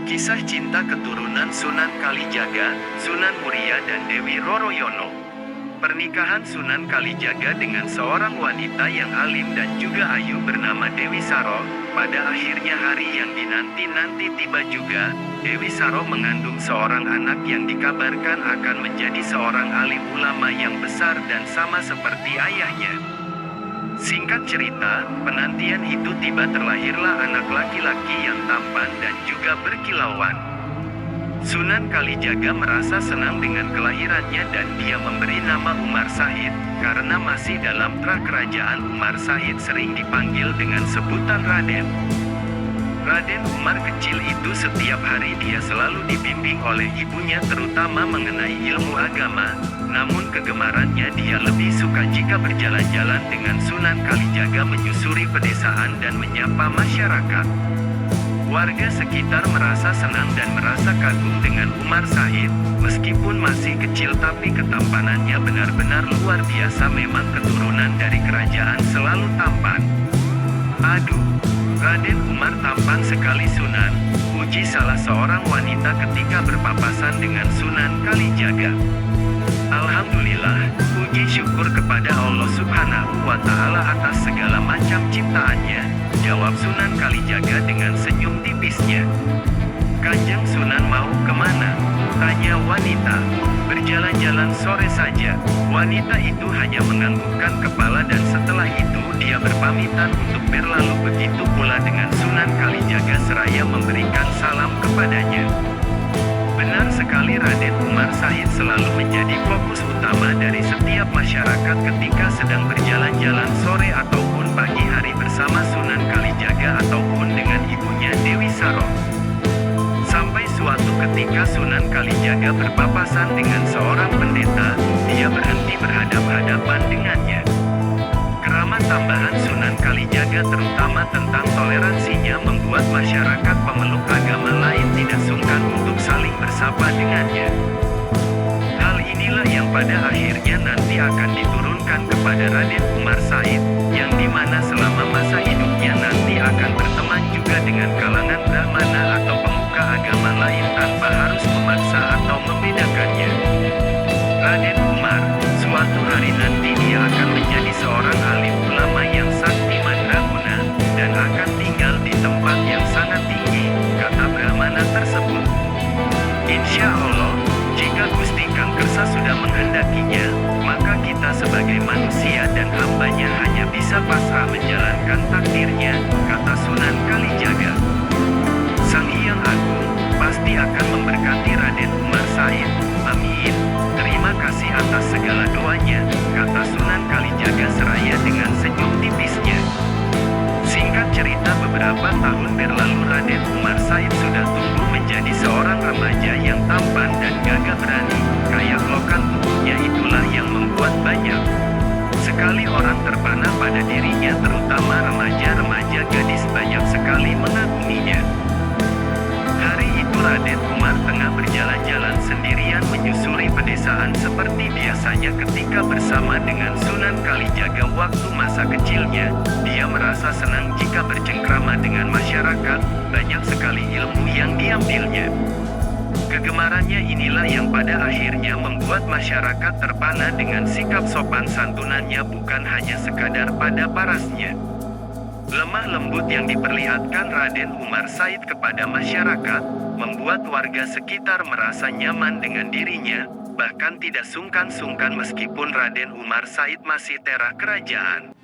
Kisah cinta keturunan Sunan Kalijaga, Sunan Muria dan Dewi Roroyono. Pernikahan Sunan Kalijaga dengan seorang wanita yang alim dan juga ayu bernama Dewi Saro. Pada akhirnya hari yang dinanti-nanti tiba juga. Dewi Saro mengandung seorang anak yang dikabarkan akan menjadi seorang alim ulama yang besar dan sama seperti ayahnya. Singkat cerita, penantian itu tiba, terlahirlah anak laki-laki yang tampan dan juga berkilauan. Sunan Kalijaga merasa senang dengan kelahirannya dan dia memberi nama Umar Said, karena masih dalam prakerajaan Umar Said sering dipanggil dengan sebutan Raden. Raden Umar kecil itu setiap hari dia selalu dibimbing oleh ibunya terutama mengenai ilmu agama, namun kegemarannya dia lebih suka jika berjalan-jalan dengan Sunan Kalijaga menyusuri pedesaan dan menyapa masyarakat. Warga sekitar merasa senang dan merasa kagum dengan Umar Said, meskipun masih kecil tapi ketampanannya benar-benar luar biasa, memang keturunan dari kerajaan selalu tampan. Aduh, Raden Umar tampan sekali Sunan, puji salah seorang wanita ketika berpapasan dengan Sunan Kalijaga. Alhamdulillah, puji syukur kepada Allah Subhanahu wa Ta'ala atas segala macam ciptaannya, jawab Sunan Kalijaga dengan senyum tipisnya. Kanjeng Sunan mau kemana? Tanya wanita. Berjalan-jalan sore saja. Wanita itu hanya menganggukkan kepala dan setelah itu dia berpamitan untuk berlalu, begitu pula dengan Sunan Kalijaga seraya memberikan salam kepadanya. Benar sekali, Raden Umar Said selalu menjadi fokus utama dari setiap masyarakat ketika sedang berjalan-jalan sore ataupun pagi hari bersama Sunan Kalijaga ataupun dengan ibunya Dewi Saro. Sampai suatu ketika Sunan Kalijaga berpapasan dengan seorang pendeta, dia berhenti berhadap-hadapan dengannya. Keramat tambahan Sunan Kalijaga terutama tentang toleransinya membuat masyarakat pemeluk agama lain tidak sungkan untuk saling bersapa dengannya. Hal inilah yang pada akhirnya nanti akan diturunkan kepada Raden Umar Said, yang dimana selama masa hidupnya nanti akan berteman juga dengan kalangan Brahmana atau pemuka agama lain tanpa harus memaksa atau membedakannya. Raden Umar, suatu hari nanti dia akan menjadi seorang alim ulama yang sakti mandraguna, dan akan tinggal di tempat yang sangat tinggi, kata Brahmana tersebut. Insya Allah, jika Gusti Kang Kersa sudah menghendakinya, maka kita sebagai manusia dan hambanya hanya bisa pasrah menjalankan takdirnya, kata Sunan Kalijaga. Sang Hyang Agung pasti akan memberkati Raden Umar Said. Amin. Terima kasih atas segala doanya, kata Sunan Kalijaga seraya dengan senyum tipisnya. Singkat cerita, beberapa tahun berlalu Raden Umar Said sudah tumbuh menjadi seorang remaja yang tampan dan gagah berani. Kayak lokan tubuhnya itulah yang membuat banyak sekali orang terpana pada dirinya, terutama remaja-remaja gadis banyak sekali mengaguminya. Hari itu Raden Umar tengah berjalan-jalan sendirian menyusuri pedesaan seperti biasanya ketika bersama dengan Sunan Kalijaga waktu masa kecilnya. Dia merasa senang jika bercengkrama dengan masyarakat, banyak sekali ilmu yang diambilnya. Kegemarannya inilah yang pada akhirnya membuat masyarakat terpana dengan sikap sopan santunannya, bukan hanya sekadar pada parasnya. Lemah lembut yang diperlihatkan Raden Umar Said kepada masyarakat, membuat warga sekitar merasa nyaman dengan dirinya, bahkan tidak sungkan-sungkan meskipun Raden Umar Said masih terah kerajaan.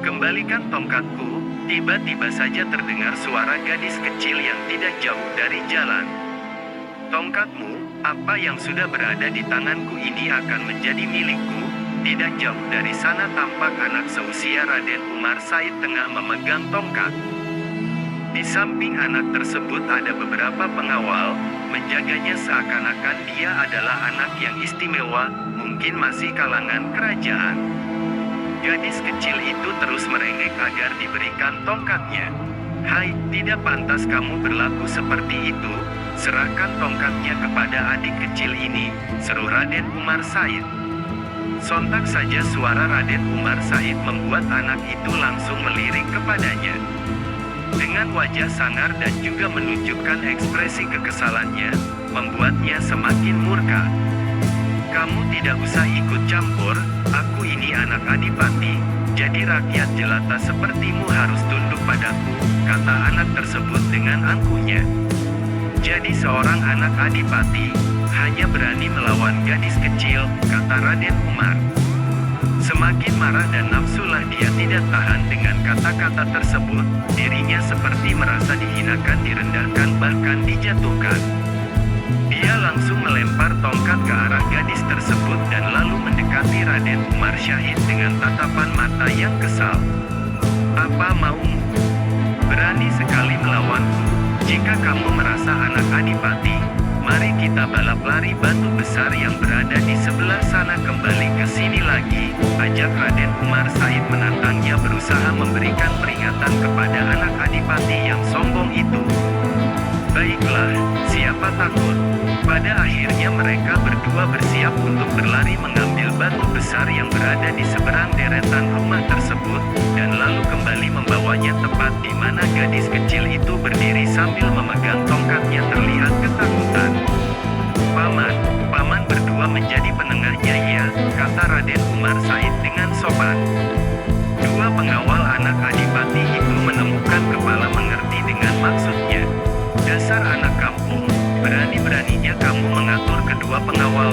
Kembalikan tongkatku, tiba-tiba saja terdengar suara gadis kecil yang tidak jauh dari jalan. Tongkatmu, apa yang sudah berada di tanganku ini akan menjadi milikku. Tidak jauh dari sana tampak anak seusia Raden Umar Said tengah memegang tongkat. Di samping anak tersebut ada beberapa pengawal, menjaganya seakan-akan dia adalah anak yang istimewa, mungkin masih kalangan kerajaan. Gadis kecil itu terus merengek agar diberikan tongkatnya. Hai, tidak pantas kamu berlaku seperti itu, serahkan tongkatnya kepada adik kecil ini, seru Raden Umar Said. Sontak saja suara Raden Umar Said membuat anak itu langsung melirik kepadanya. Dengan wajah sangar dan juga menunjukkan ekspresi kekesalannya, membuatnya semakin murka. Kamu tidak usah ikut campur, aku ini anak adipati, jadi rakyat jelata sepertimu harus tunduk padaku, kata anak tersebut dengan angkuhnya. Jadi seorang anak adipati, hanya berani melawan gadis kecil, kata Raden Umar. Semakin marah dan nafsulah dia tidak tahan dengan kata-kata tersebut, dirinya seperti merasa dihinakan, direndahkan, bahkan dijatuhkan. Dia langsung melempar tongkat ke arah gadis tersebut dan lalu mendekati Raden Umar Syahid dengan tatapan mata yang kesal. Apa maumu? Berani sekali melawanku? Jika kamu merasa anak adipati, mari kita balap lari batu besar yang berada di sebelah sana kembali ke sini lagi, ajak Raden Umar Said menantangnya, berusaha memberikan peringatan kepada anak adipati yang sombong itu. Baiklah, siapa takut? Pada akhirnya mereka berdua bersiap untuk berlari mengambil batu besar yang berada di seberang deretan rumah tersebut, dan lalu kembali membawanya tepat di mana gadis kecil itu berdiri sambil memegang tongkatnya terlihat ketakutan. Paman berdua menjadi penengahnya ya, kata Raden Umar Said dengan sopan. Dua pengawal anak adipati itu menemukan kepala mengerti dengan maksudnya. Dasar anak kampung, berani-beraninya kamu mengatur kedua pengawal,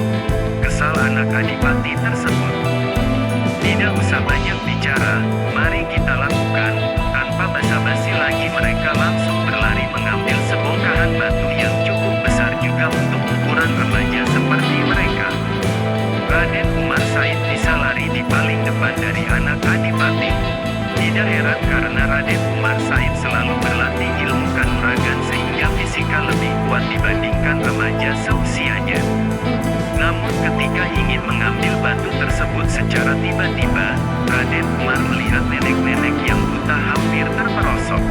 kesal anak adipati tersebut. Tidak usah banyak bicara, mari kita lakukan. Tanpa basa-basi lagi mereka langsung berlari mengambil sebongkahan batu yang cukup besar juga untuk ukuran remaja seperti mereka. Raden Umar Said bisa lari di paling depan dari anak adipati. Tidak heran karena Raden Umar Said selalu berlatih ilmu kanuragan sehingga fisikal lebih kuat dibandingkan remaja seusianya. Namun ketika ingin mengambil batu tersebut secara tiba-tiba, Raden Umar melihat nenek-nenek yang buta hampir terperosok.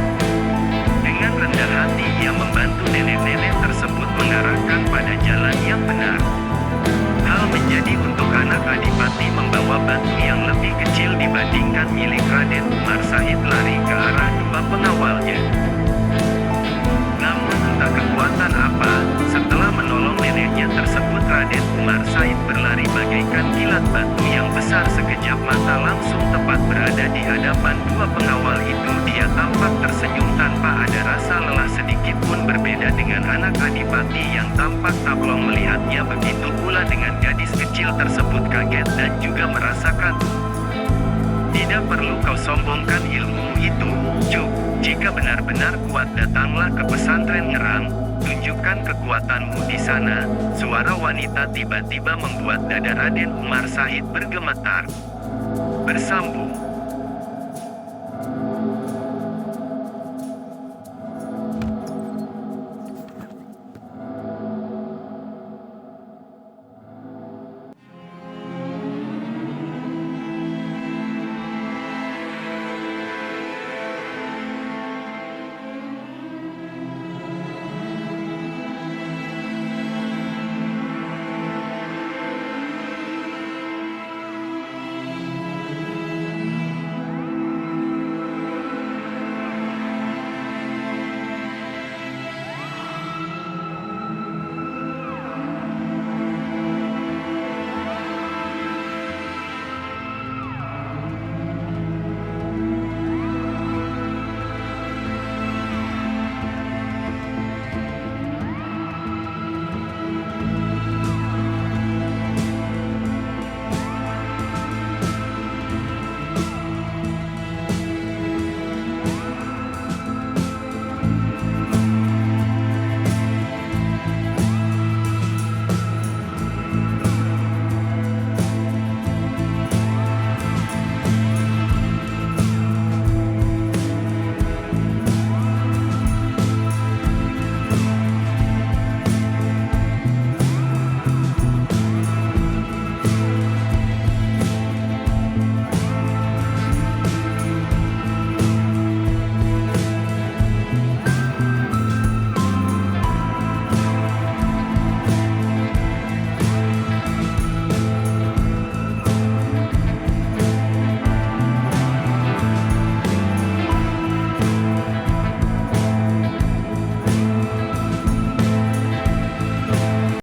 Dengan rendah hati ia membantu nenek-nenek tersebut mengarahkan pada jalan yang benar. Hal menjadi untuk anak adipati membawa batu yang lebih kecil dibandingkan milik Raden Umar Said lari ke arah dua pengawalnya. Namun entah kekuatan apa, setelah menolong neneknya tersebut Raden Umar Said berlari bagaikan kilat batu yang besar, sekejap mata langsung tepat berada di hadapan dua pengawal itu. Dia tampak tersenyum tanpa ada rasa lelah sedikit pun, berbeda dengan anak adipati yang tampak tablong melihatnya. Begitu pula dengan gadis kecil tersebut kaget dan juga merasa kagum. Tidak perlu kau sombongkan ilmumu itu, Cuk. Jika benar-benar kuat datanglah ke pesantren Ngerang, tunjukkan kekuatanmu di sana. Suara wanita tiba-tiba membuat dada Raden Umar Said bergemetar. Bersambung.